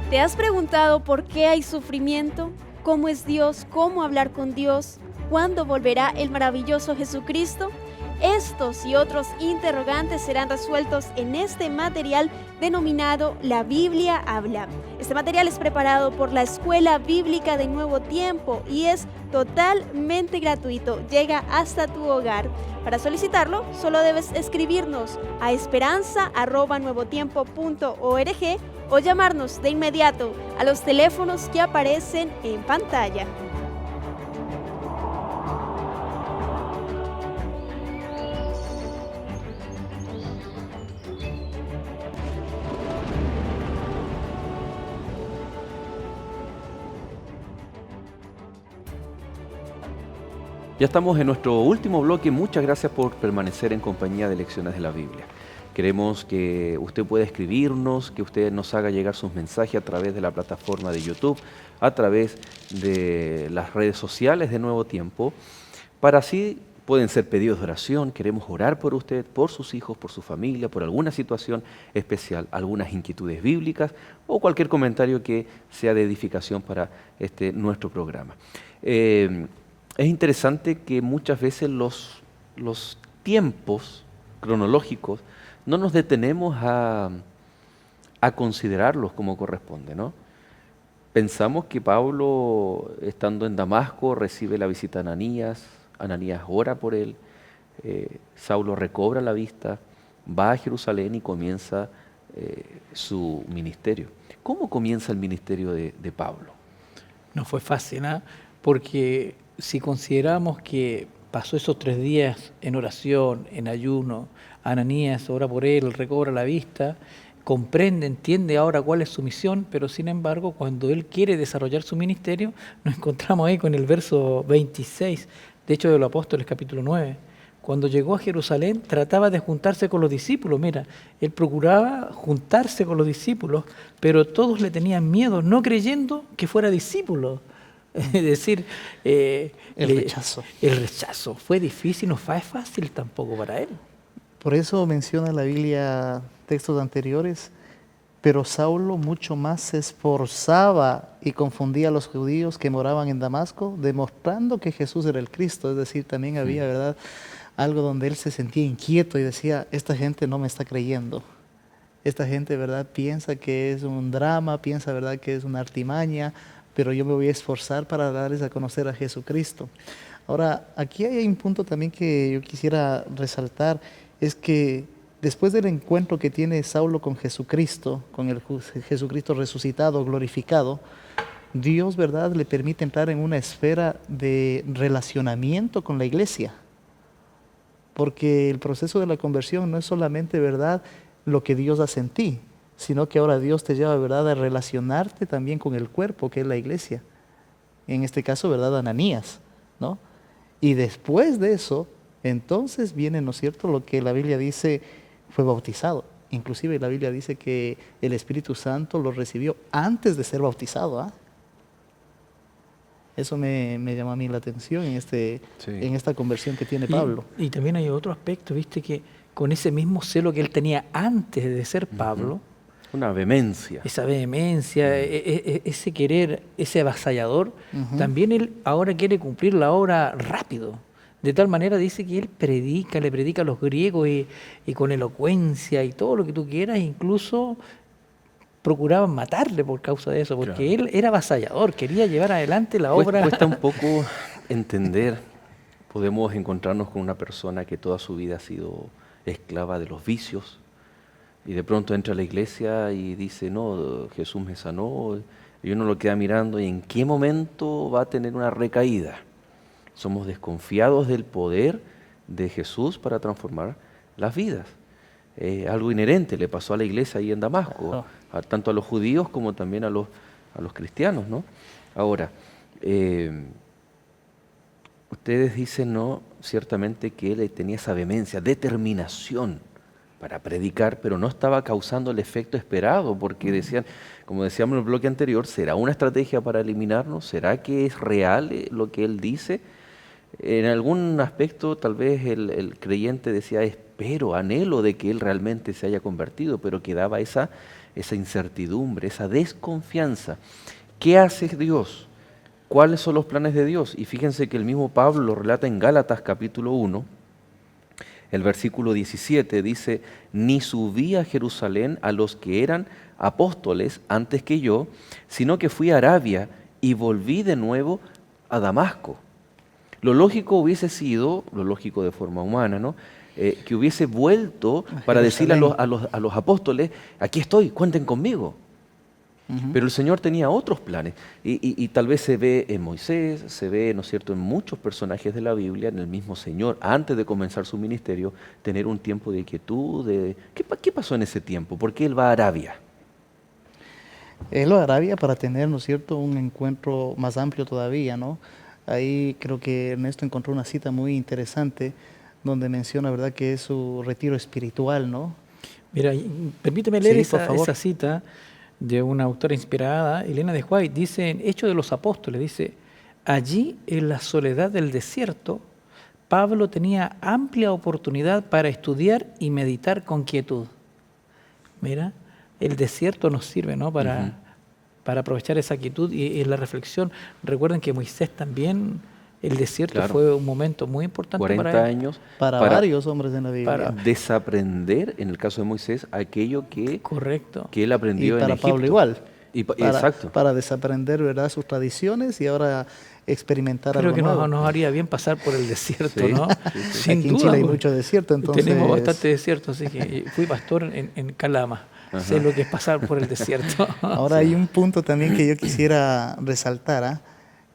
¿Te has preguntado por qué hay sufrimiento? ¿Cómo es Dios? ¿Cómo hablar con Dios? ¿Cuándo volverá el maravilloso Jesucristo? Estos y otros interrogantes serán resueltos en este material denominado La Biblia Habla. Este material es preparado por la Escuela Bíblica de Nuevo Tiempo y es totalmente gratuito. Llega hasta tu hogar. Para solicitarlo, solo debes escribirnos a esperanza@nuevotiempo.org o llamarnos de inmediato a los teléfonos que aparecen en pantalla. Ya estamos en nuestro último bloque. Muchas gracias por permanecer en compañía de Lecciones de la Biblia. Queremos que usted pueda escribirnos, que usted nos haga llegar sus mensajes a través de la plataforma de YouTube, a través de las redes sociales de Nuevo Tiempo. Para así pueden ser pedidos de oración. Queremos orar por usted, por sus hijos, por su familia, por alguna situación especial, algunas inquietudes bíblicas o cualquier comentario que sea de edificación para nuestro programa. Es interesante que muchas veces los tiempos cronológicos no nos detenemos a considerarlos como corresponde, ¿no? Pensamos que Pablo, estando en Damasco, recibe la visita de Ananías. Ananías ora por él, Saulo recobra la vista, va a Jerusalén y comienza su ministerio. ¿Cómo comienza el ministerio de Pablo? No fue fácil, ¿no? Porque si consideramos que pasó esos 3 días en oración, en ayuno, Ananías ora por él, recobra la vista, comprende, entiende ahora cuál es su misión, pero sin embargo, cuando él quiere desarrollar su ministerio, nos encontramos ahí con el verso 26, de Hechos de los Apóstoles, capítulo 9. Cuando llegó a Jerusalén, trataba de juntarse con los discípulos. Mira, él procuraba juntarse con los discípulos, pero todos le tenían miedo, no creyendo que fuera discípulo. Es decir, El rechazo. El rechazo. Fue difícil, no fue fácil tampoco para él. Por eso menciona la Biblia textos anteriores, pero Saulo mucho más se esforzaba y confundía a los judíos que moraban en Damasco, demostrando que Jesús era el Cristo. Es decir, también había, ¿verdad?, algo donde él se sentía inquieto y decía, esta gente no me está creyendo. Esta gente, ¿verdad?, piensa que es un drama, piensa, ¿verdad?, que es una artimaña, pero yo me voy a esforzar para darles a conocer a Jesucristo. Ahora, aquí hay un punto también que yo quisiera resaltar, es que después del encuentro que tiene Saulo con Jesucristo, con el Jesucristo resucitado, glorificado, Dios, ¿verdad?, le permite entrar en una esfera de relacionamiento con la iglesia. Porque el proceso de la conversión no es solamente, ¿verdad?, lo que Dios hace en ti, sino que ahora Dios te lleva, ¿verdad?, a relacionarte también con el cuerpo, que es la iglesia. En este caso, ¿verdad?, Ananías, ¿no? Y después de eso, entonces viene, ¿no es cierto?, lo que la Biblia dice, fue bautizado. Inclusive la Biblia dice que el Espíritu Santo lo recibió antes de ser bautizado, ¿ah? Eso me llama a mí la atención en esta conversión que tiene Pablo. Y también hay otro aspecto, viste, que con ese mismo celo que él tenía antes de ser Pablo, una vehemencia. Esa vehemencia, ese querer, ese avasallador, también él ahora quiere cumplir la obra rápido. De tal manera dice que él le predica a los griegos y con elocuencia y todo lo que tú quieras, incluso procuraban matarle por causa de eso, porque él era avasallador, quería llevar adelante la obra. Cuesta un poco entender, podemos encontrarnos con una persona que toda su vida ha sido esclava de los vicios, y de pronto entra a la iglesia y dice, no, Jesús me sanó, Y uno lo queda mirando y en qué momento va a tener una recaída. Somos desconfiados del poder de Jesús para transformar las vidas. Algo inherente le pasó a la iglesia ahí en Damasco, tanto a los judíos como también a los cristianos, ¿no? Ahora, ustedes dicen, ¿no?, ciertamente que él tenía esa vehemencia, determinación para predicar, pero no estaba causando el efecto esperado, porque decían, como decíamos en el bloque anterior, ¿será una estrategia para eliminarnos? ¿Será que es real lo que él dice? En algún aspecto tal vez el creyente decía, espero, anhelo de que él realmente se haya convertido, pero quedaba esa incertidumbre, esa desconfianza. ¿Qué hace Dios? ¿Cuáles son los planes de Dios? Y fíjense que el mismo Pablo lo relata en Gálatas capítulo 1, el versículo 17 dice, ni subí a Jerusalén a los que eran apóstoles antes que yo, sino que fui a Arabia y volví de nuevo a Damasco. Lo lógico hubiese sido, lo lógico de forma humana, ¿no?, que hubiese vuelto para decirle a los apóstoles, aquí estoy, cuenten conmigo. Pero el Señor tenía otros planes y tal vez se ve en Moisés, se ve, ¿no es cierto?, en muchos personajes de la Biblia, en el mismo Señor, antes de comenzar su ministerio, tener un tiempo de quietud. ¿Qué pasó en ese tiempo? ¿Por qué él va a Arabia? Él va a Arabia para tener, ¿no es cierto?, un encuentro más amplio todavía, ¿no? Ahí creo que Ernesto encontró una cita muy interesante donde menciona, ¿verdad?, que es su retiro espiritual, ¿no? Mira, permíteme leer Sí, por favor. esa cita de una autora inspirada, Elena de White, dice en Hechos de los Apóstoles, dice, allí en la soledad del desierto, Pablo tenía amplia oportunidad para estudiar y meditar con quietud. Mira, el desierto nos sirve, ¿no?, para aprovechar esa quietud y la reflexión. Recuerden que Moisés también, el desierto fue un momento muy importante 40 para él. años Para varios hombres en la Biblia. para- desaprender, en el caso de Moisés, aquello que Correcto. él Y aprendió en para Egipto. Pablo igual. Exacto. Para desaprender, ¿verdad?, sus tradiciones y ahora experimentar Creo algo que nuevo. nos haría bien pasar por el desierto, Sí, ¿no? sí, sí. Sin Aquí en duda, Chile hay porque mucho desierto, entonces... tenemos bastante desierto, así que fui pastor en Calama. Sé lo que es pasar por el desierto. Ahora hay un punto también que yo quisiera resaltar, ¿ah?,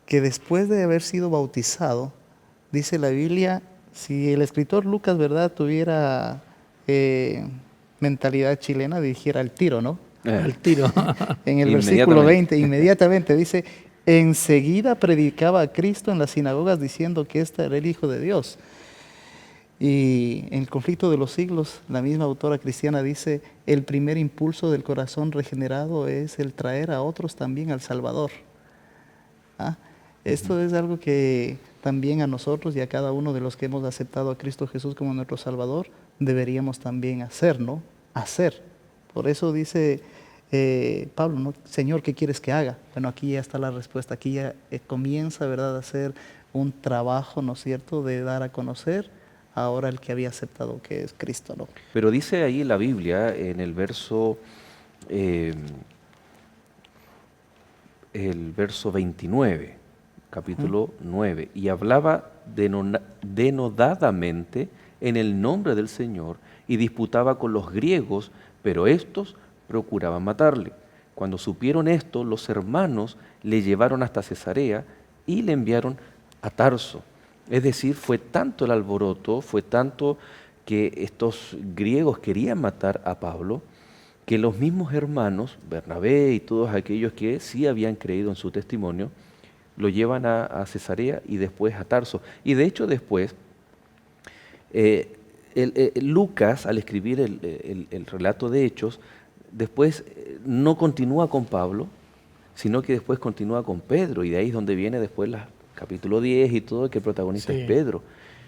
que después de haber sido bautizado, dice la Biblia, si el escritor Lucas, ¿verdad?, tuviera mentalidad chilena, dijera al tiro, ¿no? Al tiro. En el versículo 20, inmediatamente dice, enseguida predicaba a Cristo en las sinagogas diciendo que este era el Hijo de Dios. Y en el conflicto de los siglos, la misma autora cristiana dice, el primer impulso del corazón regenerado es el traer a otros también al Salvador. ¿Ah? Esto es algo que también a nosotros y a cada uno de los que hemos aceptado a Cristo Jesús como nuestro Salvador, deberíamos también hacer, ¿no? Hacer. Por eso dice Pablo, ¿no?, Señor, ¿qué quieres que haga? Bueno, aquí ya está la respuesta, aquí ya comienza, ¿verdad?, a hacer un trabajo, ¿no es cierto?, de dar a conocer ahora el que había aceptado que es Cristo, ¿no? Pero dice ahí en la Biblia, en el verso 29, capítulo 9, y hablaba denodadamente en el nombre del Señor y disputaba con los griegos, pero estos procuraban matarle. Cuando supieron esto, los hermanos le llevaron hasta Cesarea y le enviaron a Tarso. Es decir, fue tanto el alboroto, fue tanto que estos griegos querían matar a Pablo, que los mismos hermanos, Bernabé y todos aquellos que sí habían creído en su testimonio, lo llevan a Cesarea y después a Tarso. Y de hecho después, Lucas, al escribir el relato de Hechos, después no continúa con Pablo, sino que después continúa con Pedro, y de ahí es donde viene después capítulo 10 y todo, que el protagonista es Pedro.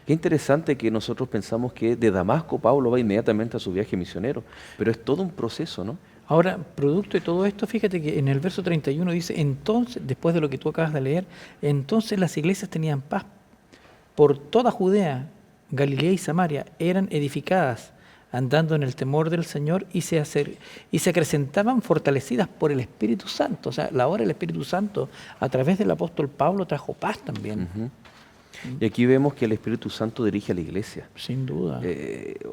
Qué interesante que nosotros pensamos que de Damasco Pablo va inmediatamente a su viaje misionero, pero es todo un proceso, ¿no? Ahora, producto de todo esto, fíjate que en el verso 31 dice, entonces, después de lo que tú acabas de leer, entonces las iglesias tenían paz por toda Judea, Galilea y Samaria, eran edificadas, andando en el temor del Señor y se acrecentaban fortalecidas por el Espíritu Santo. O sea, la obra del Espíritu Santo a través del apóstol Pablo trajo paz también. Y aquí vemos que el Espíritu Santo dirige a la iglesia. Sin duda.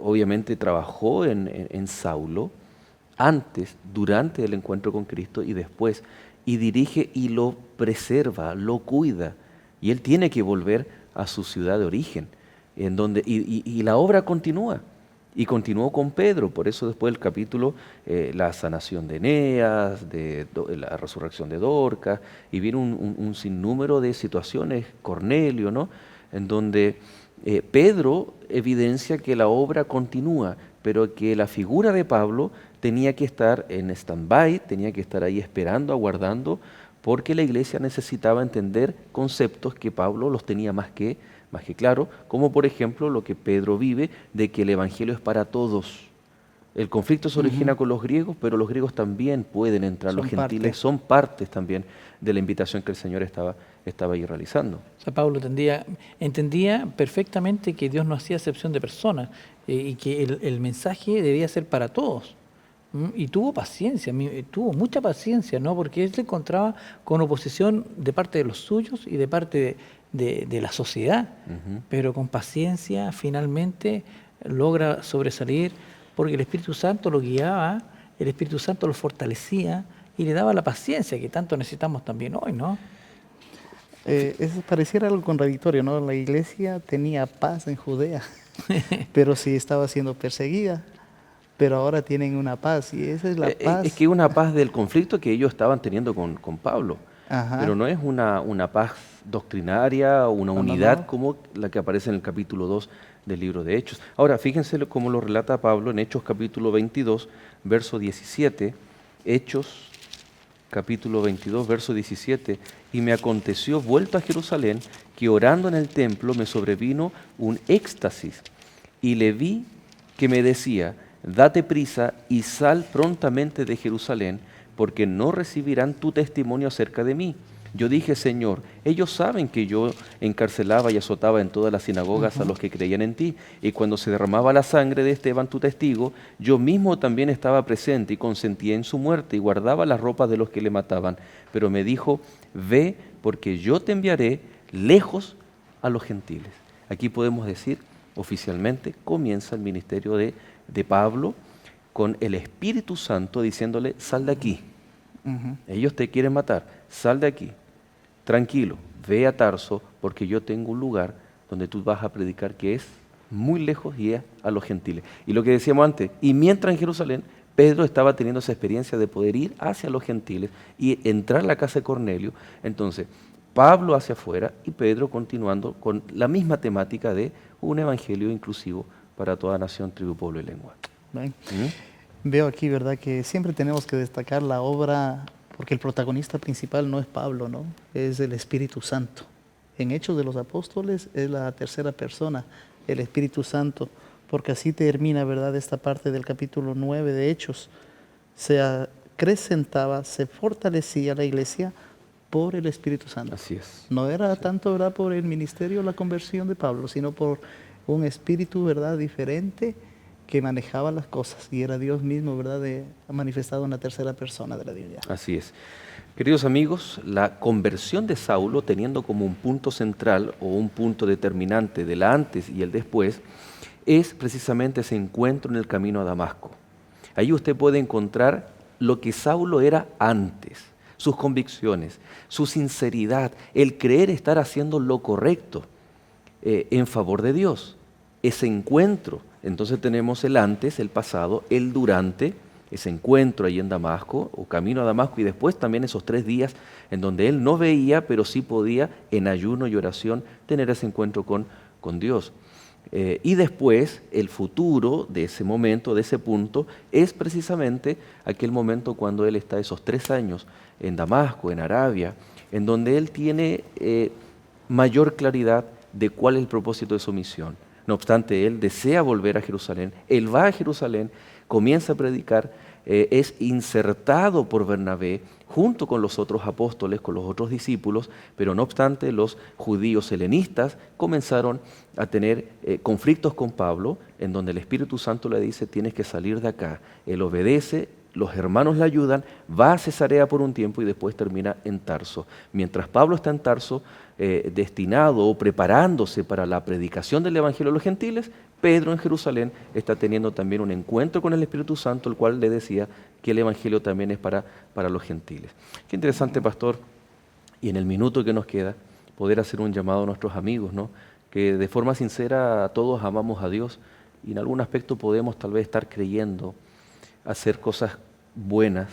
Obviamente trabajó en Saulo antes, durante el encuentro con Cristo y después. y dirige y lo preserva, lo cuida. Y él tiene que volver a su ciudad de origen, en donde, y la obra continúa. Y continuó con Pedro, por eso después del capítulo, la sanación de Eneas, la resurrección de Dorcas, y viene un sinnúmero de situaciones, Cornelio, ¿no? En donde Pedro evidencia que la obra continúa, pero que la figura de Pablo tenía que estar en stand-by, tenía que estar ahí esperando, aguardando, porque la iglesia necesitaba entender conceptos que Pablo los tenía más que claro, como por ejemplo lo que Pedro vive de que el evangelio es para todos. El conflicto se origina con los griegos, pero los griegos también pueden entrar, los gentiles son partes también de la invitación que el Señor estaba ahí realizando. O sea, Pablo entendía perfectamente que Dios no hacía excepción de personas y que el mensaje debía ser para todos. Y tuvo paciencia, tuvo mucha paciencia, ¿no? Porque él se encontraba con oposición de parte de los suyos y de parte de la sociedad, pero con paciencia finalmente logra sobresalir porque el Espíritu Santo lo guiaba, el Espíritu Santo lo fortalecía y le daba la paciencia que tanto necesitamos también hoy, ¿no? Eso pareciera algo contradictorio, ¿no? La iglesia tenía paz en Judea, pero sí estaba siendo perseguida. Pero ahora tienen una paz, y esa es la paz. Es que una paz del conflicto que ellos estaban teniendo con Pablo. Ajá. Pero no es una paz doctrinaria o una unidad como la que aparece en el capítulo 2 del libro de Hechos. Ahora, fíjense cómo lo relata Pablo en Hechos capítulo 22, verso 17. Hechos capítulo 22, verso 17. Y me aconteció, vuelto a Jerusalén, que orando en el templo me sobrevino un éxtasis. Y le vi que me decía: date prisa y sal prontamente de Jerusalén, porque no recibirán tu testimonio acerca de mí. Yo dije: Señor, ellos saben que yo encarcelaba y azotaba en todas las sinagogas a los que creían en ti, y cuando se derramaba la sangre de Esteban, tu testigo, yo mismo también estaba presente y consentía en su muerte y guardaba las ropas de los que le mataban. Pero me dijo: ve, porque yo te enviaré lejos a los gentiles. Aquí podemos decir, oficialmente, comienza el ministerio de Pablo con el Espíritu Santo diciéndole: sal de aquí. Ellos te quieren matar, sal de aquí. Tranquilo, ve a Tarso, porque yo tengo un lugar donde tú vas a predicar que es muy lejos y es a los gentiles. Y lo que decíamos antes, y mientras en Jerusalén, Pedro estaba teniendo esa experiencia de poder ir hacia los gentiles y entrar a la casa de Cornelio. Entonces, Pablo hacia afuera y Pedro continuando con la misma temática de un evangelio inclusivo para toda nación, tribu, pueblo y lengua. Veo aquí, ¿verdad?, que siempre tenemos que destacar la obra, porque el protagonista principal no es Pablo, ¿no? Es el Espíritu Santo. En Hechos de los Apóstoles es la tercera persona, el Espíritu Santo, porque así termina, ¿verdad?, esta parte del capítulo 9 de Hechos. Se acrecentaba, se fortalecía la iglesia por el Espíritu Santo. Así es. No era tanto, ¿verdad?, por el ministerio, la conversión de Pablo, sino por un espíritu, ¿verdad?, diferente, que manejaba las cosas, y era Dios mismo, ¿verdad?, manifestado en la tercera persona de la divinidad. Así es. Queridos amigos, la conversión de Saulo, teniendo como un punto central o un punto determinante del antes y el después, es precisamente ese encuentro en el camino a Damasco. Ahí usted puede encontrar lo que Saulo era antes, sus convicciones, su sinceridad, el creer estar haciendo lo correcto en favor de Dios. Ese encuentro. Entonces tenemos el antes, el pasado, el durante, ese encuentro ahí en Damasco, o camino a Damasco, y después también esos 3 días en donde él no veía, pero sí podía, en ayuno y oración, tener ese encuentro con Dios. Y después, el futuro de ese momento, de ese punto, es precisamente aquel momento cuando él está esos 3 años en Damasco, en Arabia, en donde él tiene mayor claridad de cuál es el propósito de su misión. No obstante, él desea volver a Jerusalén, él va a Jerusalén, comienza a predicar, es insertado por Bernabé junto con los otros apóstoles, con los otros discípulos, pero no obstante los judíos helenistas comenzaron a tener conflictos con Pablo, en donde el Espíritu Santo le dice: tienes que salir de acá. Él obedece, los hermanos le ayudan, va a Cesarea por un tiempo y después termina en Tarso. Mientras Pablo está en Tarso, destinado o preparándose para la predicación del Evangelio a los gentiles, Pedro en Jerusalén está teniendo también un encuentro con el Espíritu Santo, el cual le decía que el Evangelio también es para los gentiles. Qué interesante, pastor, y en el minuto que nos queda, poder hacer un llamado a nuestros amigos, ¿no? Que de forma sincera todos amamos a Dios y en algún aspecto podemos tal vez estar creyendo hacer cosas buenas,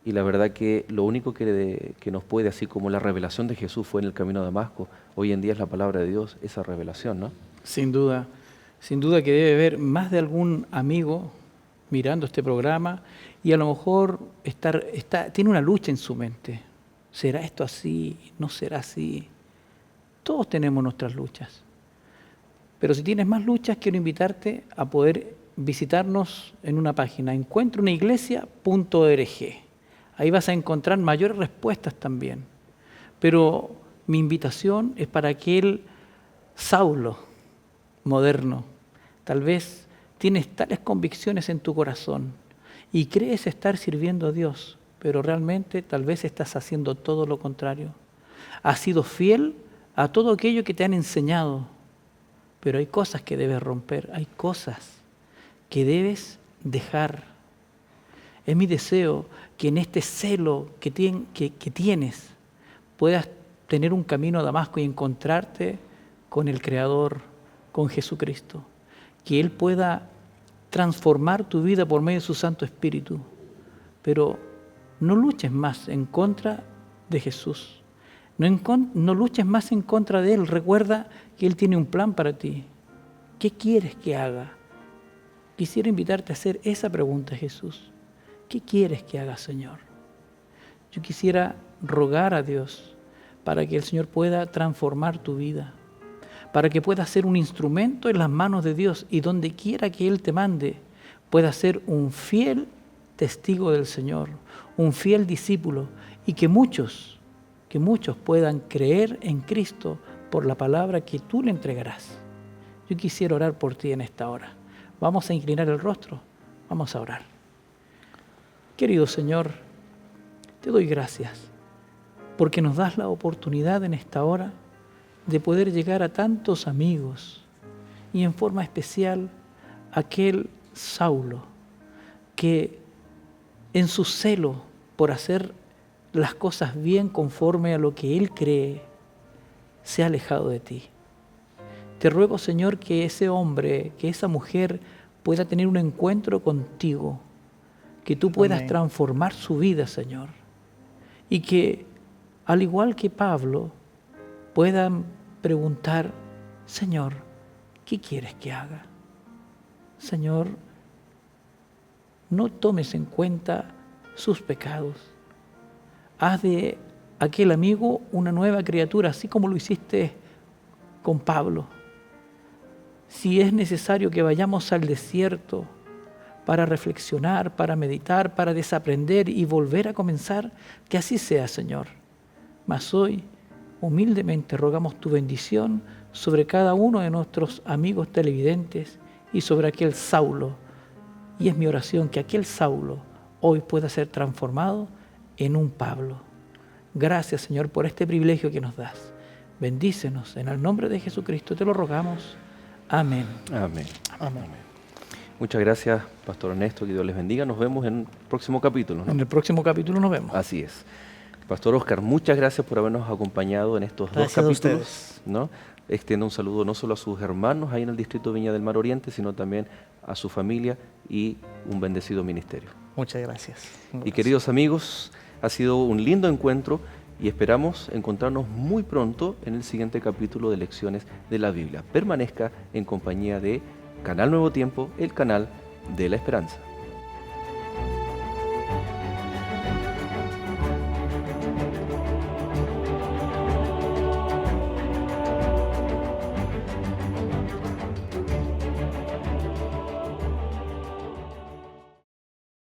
y la verdad que lo único que nos puede, así como la revelación de Jesús fue en el camino a Damasco, hoy en día es la palabra de Dios, esa revelación, ¿no? Sin duda que debe haber más de algún amigo mirando este programa y a lo mejor tiene una lucha en su mente. ¿Será esto así? ¿No será así? Todos tenemos nuestras luchas. Pero si tienes más luchas, quiero invitarte a poder visitarnos en una página, encuentronaiglesia.org. Ahí vas a encontrar mayores respuestas también. Pero mi invitación es para aquel Saulo moderno. Tal vez tienes tales convicciones en tu corazón y crees estar sirviendo a Dios, pero realmente tal vez estás haciendo todo lo contrario. Has sido fiel a todo aquello que te han enseñado, pero hay cosas que debes romper, hay cosas que debes dejar. Es mi deseo que en este celo que tienes puedas tener un camino a Damasco y encontrarte con el Creador, con Jesucristo. Que Él pueda transformar tu vida por medio de su Santo Espíritu. Pero no luches más en contra de Jesús. No luches más en contra de Él. Recuerda que Él tiene un plan para ti. ¿Qué quieres que haga? Quisiera invitarte a hacer esa pregunta a Jesús. ¿Qué quieres que haga, Señor? Yo quisiera rogar a Dios para que el Señor pueda transformar tu vida, para que puedas ser un instrumento en las manos de Dios y donde quiera que Él te mande, puedas ser un fiel testigo del Señor, un fiel discípulo y que muchos puedan creer en Cristo por la palabra que tú le entregarás. Yo quisiera orar por ti en esta hora. Vamos a inclinar el rostro, vamos a orar. Querido Señor, te doy gracias porque nos das la oportunidad en esta hora de poder llegar a tantos amigos y en forma especial aquel Saulo que en su celo por hacer las cosas bien conforme a lo que él cree se ha alejado de ti. Te ruego, Señor, que ese hombre, que esa mujer pueda tener un encuentro contigo, que tú puedas Amén. transformar su vida, Señor, y que al igual que Pablo puedan preguntar, Señor, ¿qué quieres que haga? Señor, no tomes en cuenta sus pecados. Haz de aquel amigo una nueva criatura, así como lo hiciste con Pablo. Si es necesario que vayamos al desierto para reflexionar, para meditar, para desaprender y volver a comenzar, que así sea, Señor. Mas hoy, humildemente rogamos tu bendición sobre cada uno de nuestros amigos televidentes y sobre aquel Saulo. Y es mi oración que aquel Saulo hoy pueda ser transformado en un Pablo. Gracias, Señor, por este privilegio que nos das. Bendícenos. En el nombre de Jesucristo te lo rogamos. Amén. Amén. Amén. Muchas gracias, Pastor Ernesto, que Dios les bendiga. Nos vemos en el próximo capítulo, ¿no? En el próximo capítulo nos vemos. Así es. Pastor Oscar, muchas gracias por habernos acompañado en estos Gracias a dos capítulos, ustedes. ¿no? Extiendo un saludo no solo a sus hermanos ahí en el distrito Viña del Mar Oriente, sino también a su familia y un bendecido ministerio. Muchas gracias. Y queridos amigos, ha sido un lindo encuentro y esperamos encontrarnos muy pronto en el siguiente capítulo de Lecciones de la Biblia. Permanezca en compañía de Canal Nuevo Tiempo, el canal de la Esperanza.